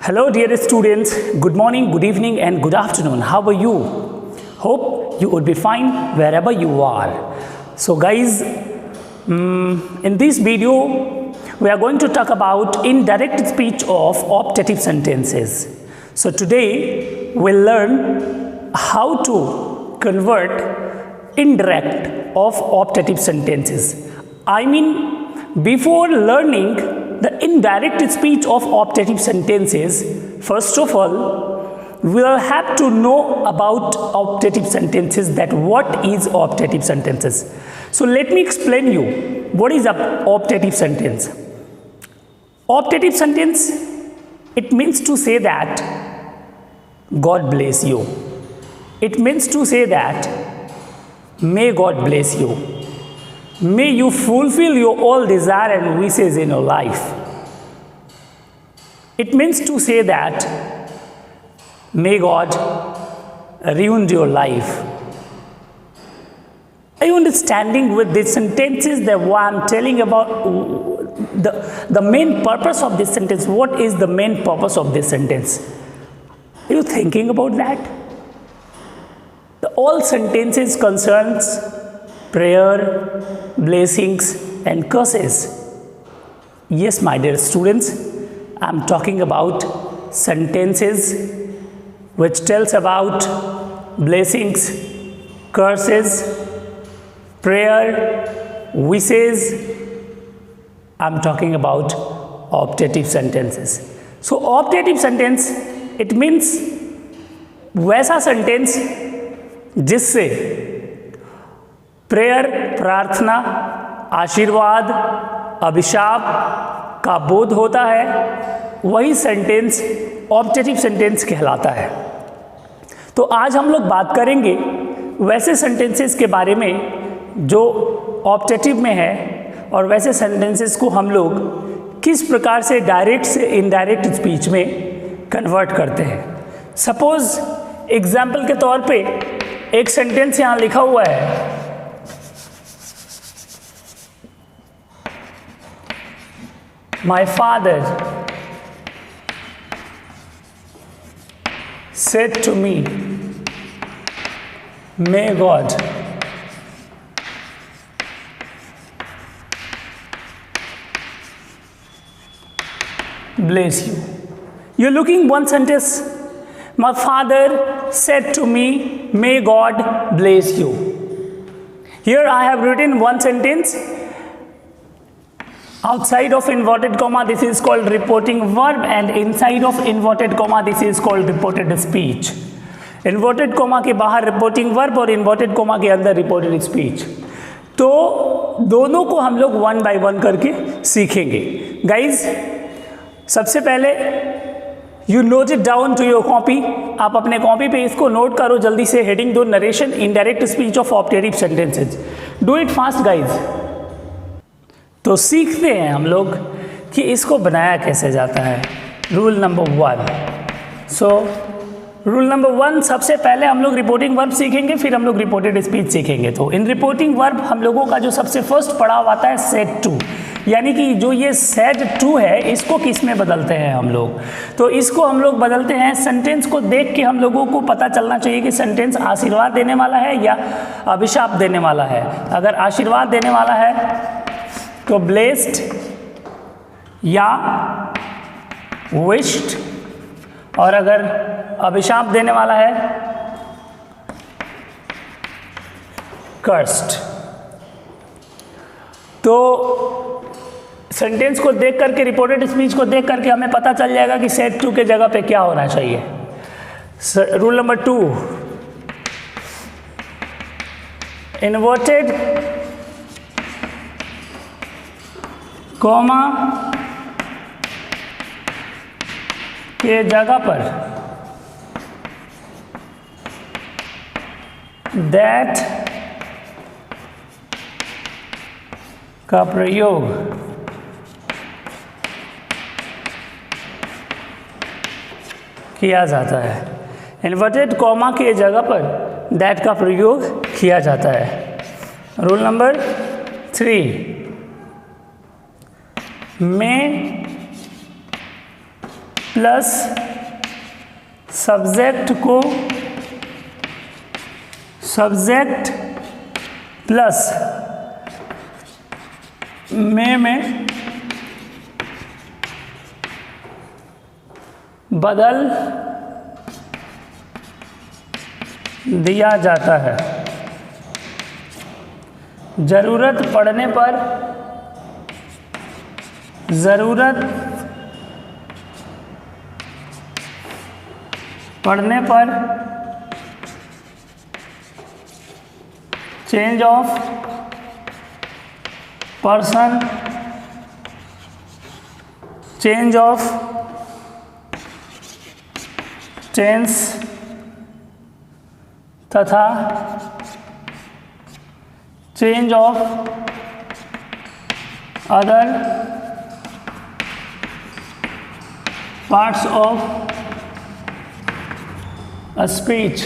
Hello, dear students. Good morning, good evening, and good afternoon. How are you? Hope you would be fine wherever you are. So, guys, in this video, we are going to talk about indirect speech of optative sentences. So, today we'll learn how to convert indirect of optative sentences. I mean, before learning the indirect speech of optative sentences, first of all, we will have to know about optative sentences, that what is optative sentences. So let me explain you what is an optative sentence. Optative sentence, it means to say that God bless you. It means to say that may God bless you. May you fulfill your all desire and wishes in your life. It means to say that may God ruin your life. Are you understanding with these sentences that what I'm telling about the main purpose of this sentence? What is the main purpose of this sentence? Are you thinking about that? All sentences concerns prayer, blessings, and curses. Yes, my dear students, I am talking about sentences which tells about blessings, curses, prayer, wishes. I am talking about optative sentences. So, optative sentence, it means वैसा sentence जिससे prayer, प्रार्थना, आशीर्वाद, अभिशाप का बोध होता है, वही सेंटेंस ऑब्जेक्टिव सेंटेंस कहलाता है। तो आज हम लोग बात करेंगे वैसे सेंटेंसेस के बारे में जो ऑब्जेक्टिव में है और वैसे सेंटेंसेस को हम लोग किस प्रकार से डायरेक्ट से इनडायरेक्ट स्पीच में कन्वर्ट करते हैं। सपोज एग्जाम्पल के तौर पे एक सेंटेंस यहाँ लिखा हुआ है, My father said to me, may God bless you. You're looking one sentence, my father said to me, may God bless you. Here I have written one sentence. Outside of inverted comma, this is called reporting verb, and inside of inverted comma, this is called reported speech. Inverted comma के बाहर reporting verb और inverted comma के अंदर reported speech. तो दोनों को हम लोग वन बाय वन करके सीखेंगे। गाइज, सबसे पहले you note it down to your copy. आप अपने कॉपी पे इसको नोट करो जल्दी से। हेडिंग दो, narration indirect speech of objective sentences. Do it fast guys. तो सीखते हैं हम लोग कि इसको बनाया कैसे जाता है। Rule number 1। So rule number 1, सबसे पहले हम लोग रिपोर्टिंग वर्ब सीखेंगे, फिर हम लोग रिपोर्टेड स्पीच सीखेंगे। तो इन रिपोर्टिंग वर्ब हम लोगों का जो सबसे फर्स्ट पड़ाव आता है सेड टू, यानी कि जो ये सेड टू है इसको किस में बदलते हैं हम लोग। तो इसको हम लोग बदलते हैं, सेंटेंस को देख के हम लोगों को पता चलना चाहिए कि सेंटेंस आशीर्वाद देने वाला है या अभिशाप देने वाला है। अगर आशीर्वाद देने वाला है तो ब्लेस्ड या विश्ड, और अगर अभिशाप देने वाला है कर्स्ड। तो सेंटेंस को देख करके, रिपोर्टेड स्पीच को देख करके हमें पता चल जाएगा कि सेड टू के जगह पे क्या होना चाहिए। रूल नंबर 2, इन्वर्टेड कॉमा के जगह पर दैट का प्रयोग किया जाता है। इन्वर्टेड कॉमा के जगह पर दैट का प्रयोग किया जाता है। रूल नंबर 3, में प्लस सब्जेक्ट को सब्जेक्ट प्लस में बदल दिया जाता है। ज़रूरत पड़ने पर change of person, change of tense तथा change of other parts of speech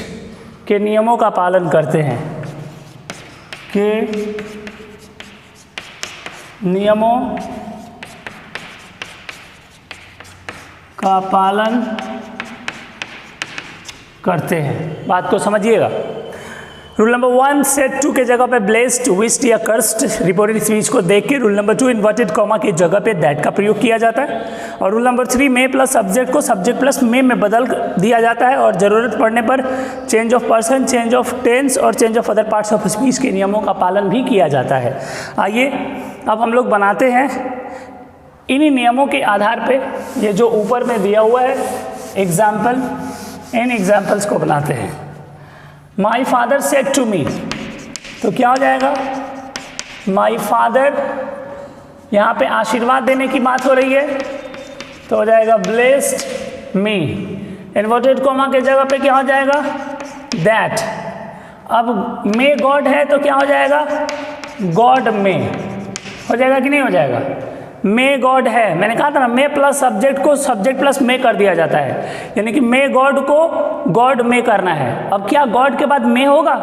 के नियमों का पालन करते हैं, के नियमों का पालन करते हैं। बात को समझिएगा। रूल नंबर 1 सेट 2 के जगह पे ब्लेस्ड, विश्ड या कर्स्ड रिपोर्टेड स्पीच को देख के रूल नंबर 2 इन्वर्टेड कॉमा की जगह पे दैट का प्रयोग किया जाता है। और रूल नंबर 3 में प्लस सब्जेक्ट को सब्जेक्ट प्लस में बदल दिया जाता है और ज़रूरत पड़ने पर change of person, change of tense और change of other parts of speech के नियमों का पालन भी किया जाता है। आइए अब हम लोग बनाते हैं इन्हीं नियमों के आधार पे ये जो ऊपर में दिया हुआ है एग्जाम्पल, इन एग्जाम्पल्स को बनाते हैं। My father said to me, तो क्या हो जाएगा? माई फादर, यहाँ पे आशीर्वाद देने की बात हो रही है तो हो जाएगा ब्लेस्ड मी। इन्वर्टेड कॉमा के जगह पे क्या हो जाएगा? दैट। अब मे गॉड है तो क्या हो जाएगा? गॉड में हो जाएगा कि नहीं हो जाएगा? मे गॉड है, मैंने कहा था ना मे प्लस सब्जेक्ट को सब्जेक्ट प्लस मे कर दिया जाता है, यानी कि मे गॉड को गॉड में करना है। अब क्या गॉड के बाद मे होगा?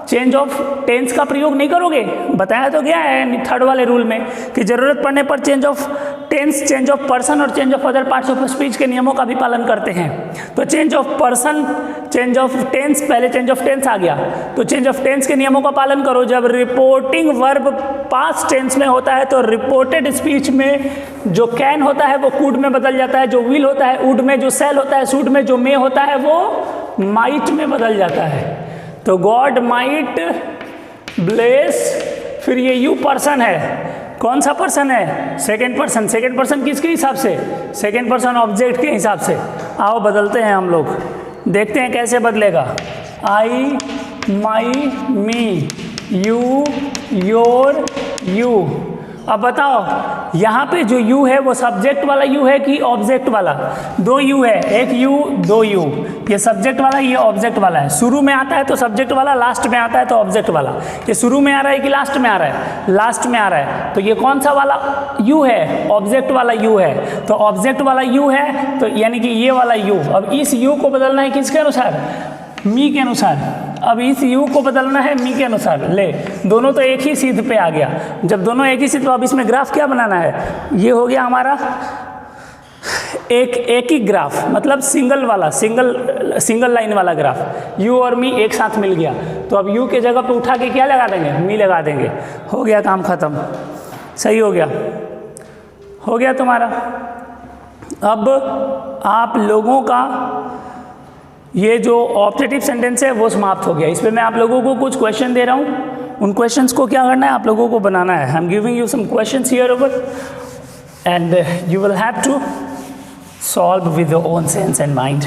चेंज ऑफ टेंस का प्रयोग नहीं करोगे, बताया तो गया है थर्ड वाले रूल में कि जरूरत पड़ने पर change of tense, change of person और change of other parts of speech के नियमों का भी पालन करते हैं। तो change of person, change of tense, पहले चेंज ऑफ टेंस आ गया तो चेंज ऑफ टेंस के नियमों का पालन करो। जब रिपोर्टिंग वर्ब पास्ट टेंस में होता है तो रिपोर्टेड स्पीच में जो कैन होता है वो कुड में बदल जाता है, जो विल होता है वुड में, जो सेल होता है शुड में, जो मे होता है वो माइट में बदल जाता है। तो गॉड माइट ब्लेस, फिर ये यू पर्सन है, कौन सा पर्सन है? Second person. सेकेंड पर्सन किसके हिसाब से? सेकेंड पर्सन ऑब्जेक्ट के हिसाब से। आओ बदलते हैं हम लोग, देखते हैं कैसे बदलेगा। आई, माई, मी, यू, योर, यू। अब बताओ यहाँ पे जो यू है वो सब्जेक्ट वाला यू है कि ऑब्जेक्ट वाला? दो यू है, एक यू दो यू, ये सब्जेक्ट वाला ये ऑब्जेक्ट वाला है। शुरू में आता है तो सब्जेक्ट वाला, लास्ट में आता है तो ऑब्जेक्ट वाला। ये शुरू में आ रहा है कि लास्ट में आ रहा है? लास्ट में आ रहा है। तो ये कौन सा वाला यू है? ऑब्जेक्ट वाला यू है। तो ऑब्जेक्ट वाला यू है तो यानी कि ये वाला यू। अब इस यू को बदलना है किसके अनुसार? मी के अनुसार। अब इस यू को बदलना है मी के अनुसार। ले, दोनों तो एक ही सीध पे आ गया। जब दोनों एक ही सीध, तो अब इसमें ग्राफ क्या बनाना है? ये हो गया हमारा एक ही ग्राफ, मतलब सिंगल वाला, सिंगल लाइन वाला ग्राफ। यू और मी एक साथ मिल गया तो अब यू के जगह पे उठा के क्या लगा देंगे? मी लगा देंगे। हो गया काम खत्म। सही हो गया, हो गया तुम्हारा। अब आप लोगों का ये जो ऑब्जेक्टिव सेंटेंस है वो समाप्त हो गया। इस पर मैं आप लोगों को कुछ क्वेश्चन दे रहा हूँ, उन क्वेश्चंस को क्या करना है? आप लोगों को बनाना है। I am giving you some questions here over and you will have to solve with your own sense and mind.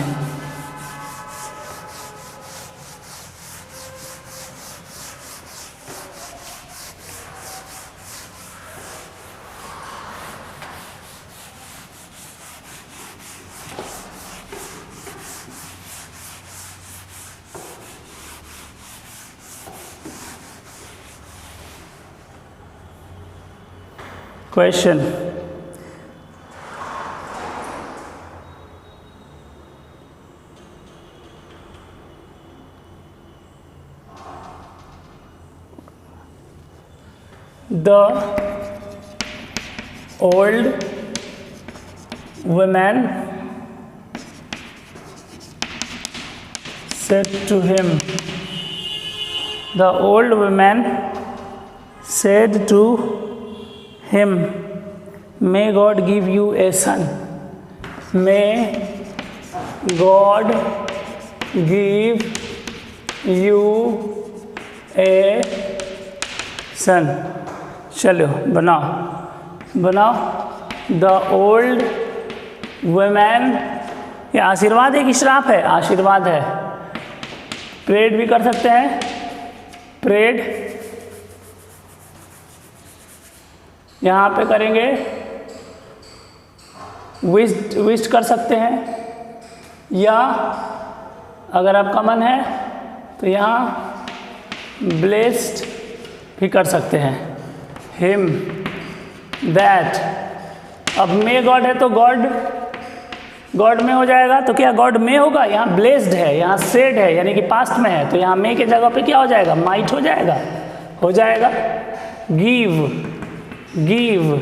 Question. The old woman said to him, the old woman said to him, may God give you a son. May God give you a son. चलो बनाओ. The old woman, ये आशीर्वाद है कि श्राप है? आशीर्वाद है. प्रेड भी कर सकते हैं, प्रेड यहाँ पे करेंगे, विश्ड कर सकते हैं, या अगर आपका मन है तो यहाँ ब्लेस्ड भी कर सकते हैं. हिम दैट, अब मे गॉड है तो गॉड में हो जाएगा, तो क्या गॉड में होगा? यहाँ ब्लेस्ड है, यहाँ सेड है, यानी कि पास्ट में है, तो यहाँ मे के जगह पे क्या हो जाएगा? माइट हो जाएगा. गिव,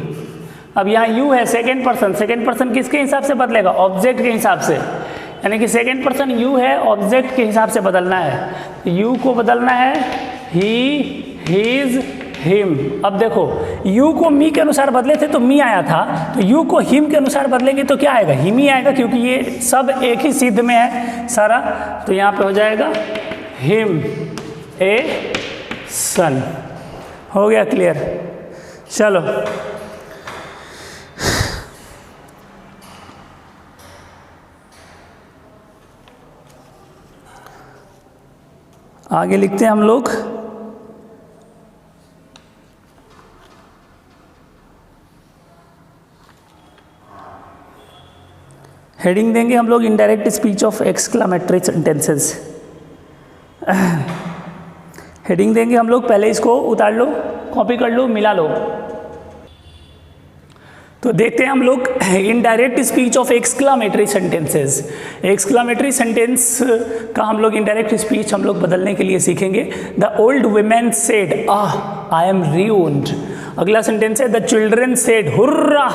अब यहाँ यू है, सेकेंड पर्सन किसके हिसाब से बदलेगा? ऑब्जेक्ट के हिसाब से, यानी कि सेकेंड पर्सन यू है, ऑब्जेक्ट के हिसाब से बदलना है. यू को बदलना है ही, हिज, हिम. अब देखो, यू को मी के अनुसार बदले थे तो मी आया था, तो यू को हिम के अनुसार बदलेंगे तो क्या आएगा? हिम ही आएगा, क्योंकि ये सब एक ही सिद्ध में है सारा. तो यहाँ पे हो जाएगा हिम ए सन. हो गया क्लियर? चलो आगे लिखते हैं हम लोग. हेडिंग देंगे हम लोग indirect speech of exclamatory sentences. Heading देंगे हम लोग, पहले इसको उतार लो, कॉपी कर लो, मिला लो. तो देखते हैं हम लोग indirect speech of exclamatory sentences. Exclamatory sentence का हम लोग इनडायरेक्ट स्पीच हम लोग बदलने के लिए सीखेंगे. The old women said, I am ruined. अगला सेंटेंस है the children said, hurrah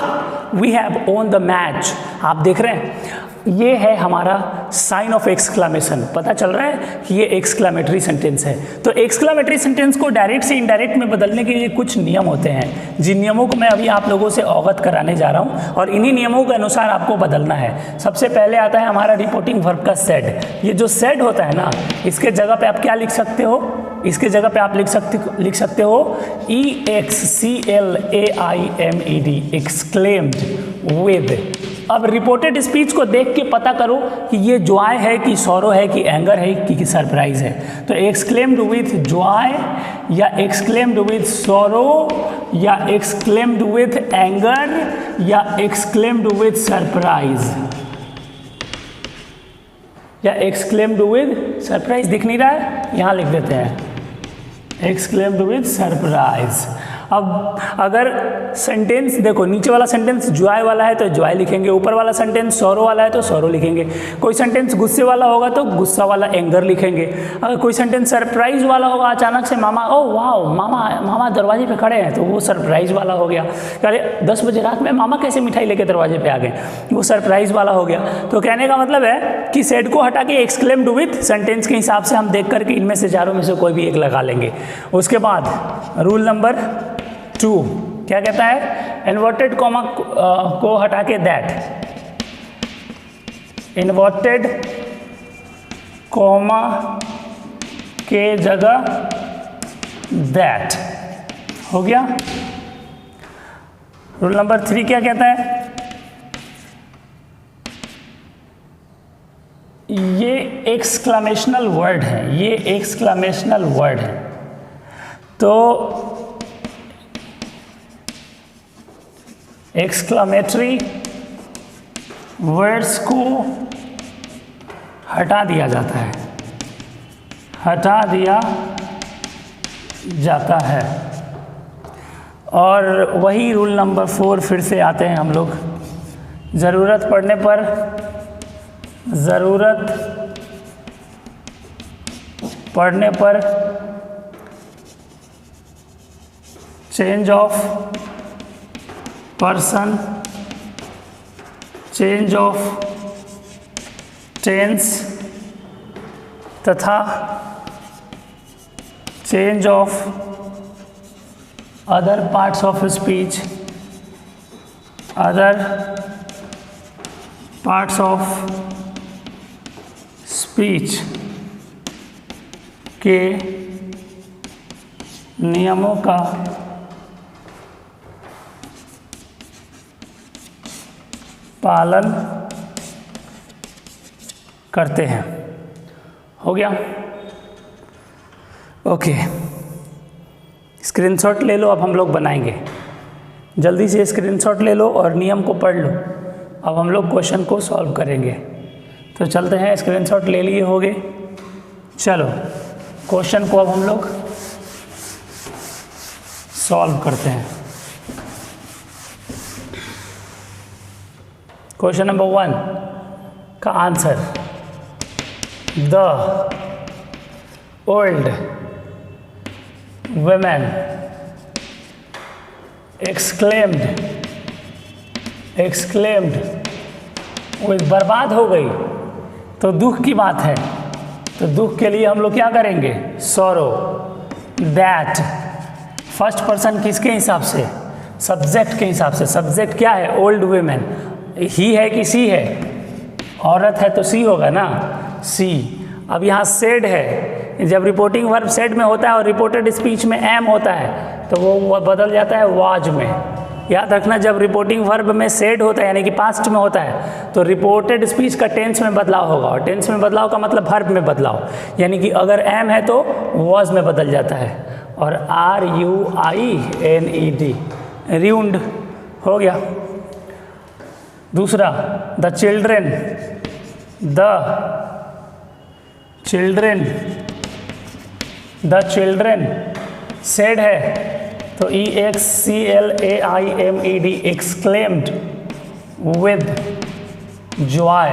we have won the match. आप देख रहे हैं, ये है हमारा साइन ऑफ एक्सक्लामेशन. पता चल रहा है कि ये एक्सक्लामेटरी सेंटेंस है. तो एक्सक्लामेटरी सेंटेंस को डायरेक्ट से इनडायरेक्ट में बदलने के लिए कुछ नियम होते हैं, जिन नियमों को मैं अभी आप लोगों से अवगत कराने जा रहा हूँ, और इन्हीं नियमों के अनुसार आपको बदलना है. सबसे पहले आता है हमारा रिपोर्टिंग वर्ब का सेड. ये जो सेड होता है ना, इसके जगह पे आप क्या लिख सकते हो? इसके जगह पे आप लिख सकते हो EXCLAIMED, एक्सक्लेम्ड विद. अब रिपोर्टेड स्पीच को देख के पता करो कि ये जॉय है कि सॉरो है कि एंगर है कि सरप्राइज है. तो एक्सक्लेम्ड विथ जॉय, या एक्सक्लेम्ड विथ सॉरो, या एक्सक्लेम्ड विथ एंगर, या एक्सक्लेम्ड विथ सरप्राइज, या एक्सक्लेम्ड विथ सरप्राइज. दिख नहीं रहा है? यहाँ लिख देते हैं एक्सक्लेम्ड विथ सरप्राइज. अब अगर सेंटेंस देखो, नीचे वाला सेंटेंस जॉय वाला है तो जॉय लिखेंगे, ऊपर वाला सेंटेंस सॉरो वाला है तो सॉरो लिखेंगे. कोई सेंटेंस गुस्से वाला होगा तो गुस्सा वाला एंगर लिखेंगे. अगर कोई सेंटेंस सरप्राइज वाला होगा, अचानक से मामा, ओ वाह मामा दरवाजे पे खड़े हैं, तो वो सरप्राइज वाला हो गया. अरे 10 बजे रात में मामा कैसे मिठाई लेके दरवाजे पे आ गए, वो सरप्राइज वाला हो गया. तो कहने का मतलब है कि सेड को हटा के एक्सक्लेम्ड विथ सेंटेंस के हिसाब से हम देख करके इनमें से चारों में से कोई भी एक लगा लेंगे. उसके बाद रूल नंबर 2 क्या कहता है? इन्वर्टेड कॉमा को हटा के दैट. इन्वर्टेड कॉमा के जगह दैट. हो गया. रूल नंबर 3 क्या कहता है? ये एक्सक्लामेशनल वर्ड है, ये एक्सक्लामेशनल वर्ड है. तो एक्सक्लामेटरी वर्ड्स को हटा दिया जाता है, हटा दिया जाता है. और वही रूल नंबर 4 फिर से आते हैं हम लोग. ज़रूरत पड़ने पर change of person, change of tense तथा change of other parts of speech, other parts of speech के नियमों का पालन करते हैं। हो गया? ओके, स्क्रीनशॉट ले लो। अब हम लोग बनाएंगे, जल्दी से स्क्रीनशॉट ले लो और नियम को पढ़ लो। अब हम लोग क्वेश्चन को सॉल्व करेंगे। तो चलते हैं, स्क्रीनशॉट ले लिए होगे। चलो क्वेश्चन को अब हम लोग सॉल्व करते हैं। क्वेश्चन नंबर 1 का answer, the old women exclaimed वो बर्बाद हो गई तो दुख की बात है, तो दुख के लिए हम लोग क्या करेंगे? sorrow that। फर्स्ट पर्सन किसके हिसाब से? सब्जेक्ट के हिसाब से। सब्जेक्ट क्या है? Old women. ही है कि सी है? औरत है तो सी होगा ना, सी। अब यहाँ सेड है, जब रिपोर्टिंग वर्ब सेड में होता है और रिपोर्टेड स्पीच में एम होता है तो वो बदल जाता है वाज में। याद रखना, जब रिपोर्टिंग वर्ब में सेड होता है यानी कि पास्ट में होता है तो रिपोर्टेड स्पीच का टेंस में बदलाव होगा, और टेंस में बदलाव का मतलब वर्ब में बदलाव, यानी कि अगर एम है तो वाज में बदल जाता है। और RUINED, रून्ड। हो गया। दूसरा, द चिल्ड्रेन सेड है तो EXCLAIMED, exclaimed with joy।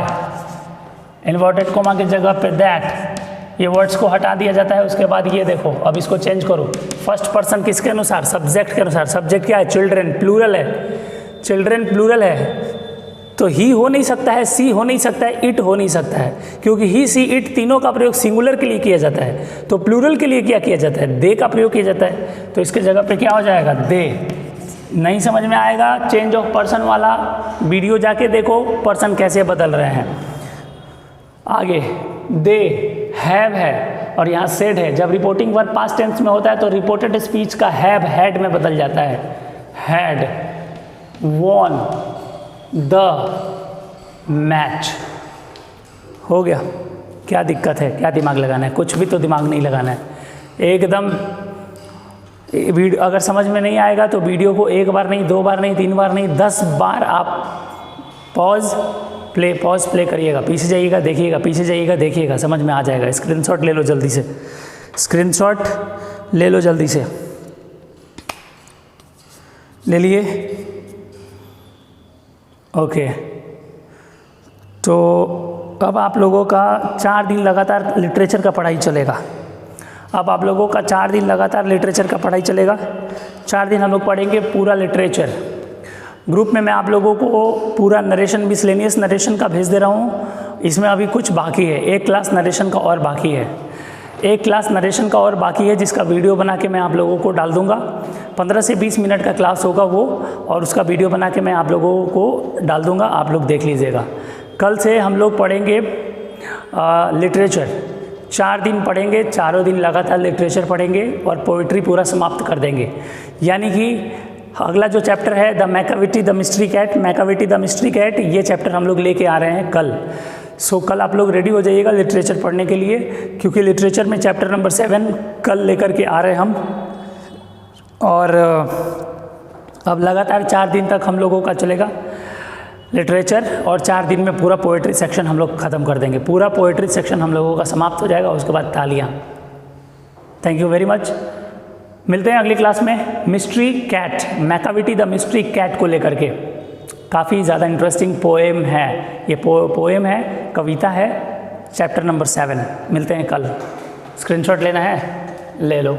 Inverted coma की जगह पे दैट, ये वर्ड्स को हटा दिया जाता है। उसके बाद ये देखो, अब इसको चेंज करो। फर्स्ट पर्सन किसके अनुसार? सब्जेक्ट के अनुसार। सब्जेक्ट क्या है? चिल्ड्रेन, प्लूरल है। चिल्ड्रेन प्लूरल है तो ही हो नहीं सकता है, सी हो नहीं सकता है, इट हो नहीं सकता है, क्योंकि ही, सी, इट तीनों का प्रयोग सिंगुलर के लिए किया जाता है। तो प्लूरल के लिए क्या किया जाता है? दे का प्रयोग किया जाता है। तो इसके जगह पे क्या हो जाएगा? दे। नहीं समझ में आएगा चेंज ऑफ पर्सन वाला, वीडियो जाके देखो पर्सन कैसे बदल रहे हैं। आगे, दे हैव है और यहाँ सेड है। जब रिपोर्टिंग वर्ब पास्ट टेंस में होता है तो रिपोर्टेड स्पीच का हैव हैड में बदल जाता है। Had won the match. हो गया? क्या दिक्कत है? क्या दिमाग लगाना है? कुछ भी तो दिमाग नहीं लगाना है एकदम। अगर समझ में नहीं आएगा तो वीडियो को एक बार नहीं, 2 बार नहीं, 3 बार नहीं, 10 बार आप पॉज प्ले करिएगा, पीछे जाइएगा देखिएगा, पीछे जाइएगा देखिएगा, समझ में आ जाएगा। स्क्रीनशॉट ले लो जल्दी से, स्क्रीनशॉट ले लो जल्दी से। ले लिए? ओके। तो अब आप लोगों का 4 दिन लगातार लिटरेचर का पढ़ाई चलेगा। अब आप लोगों का 4 दिन लगातार लिटरेचर का पढ़ाई चलेगा। 4 दिन हम लोग पढ़ेंगे पूरा लिटरेचर। ग्रुप में मैं आप लोगों को पूरा नरेशन, मिसलेनियस नरेशन का भेज दे रहा हूँ। इसमें अभी कुछ बाकी है, एक क्लास नरेशन का और बाकी है, एक क्लास नरेशन का और बाकी है, जिसका वीडियो बना के मैं आप लोगों को डाल दूँगा। 15 से 20 मिनट का क्लास होगा वो, और उसका वीडियो बना के मैं आप लोगों को डाल दूँगा, आप लोग देख लीजिएगा। कल से हम लोग पढ़ेंगे लिटरेचर। 4 दिन पढ़ेंगे, चारों दिन लगातार लिटरेचर पढ़ेंगे और पोइट्री पूरा समाप्त कर देंगे। यानी कि अगला जो चैप्टर है the Macavity the mystery cat, ये चैप्टर हम लोग लेके आ रहे हैं कल। कल आप लोग रेडी हो जाइएगा लिटरेचर पढ़ने के लिए, क्योंकि लिटरेचर में चैप्टर नंबर 7 कल लेकर के आ रहे हैं हम। और अब लगातार 4 दिन तक हम लोगों का चलेगा लिटरेचर, और 4 दिन में पूरा पोएट्री सेक्शन हम लोग ख़त्म कर देंगे। पूरा पोएट्री सेक्शन हम लोगों का समाप्त हो जाएगा, उसके बाद तालियां। Thank you very much. मिलते हैं अगली क्लास में mystery cat, Macavity the mystery cat को लेकर के। काफ़ी ज़्यादा इंटरेस्टिंग पोएम है ये, पोएम है, कविता है, चैप्टर नंबर 7। मिलते हैं कल। स्क्रीनशॉट लेना है? ले लो।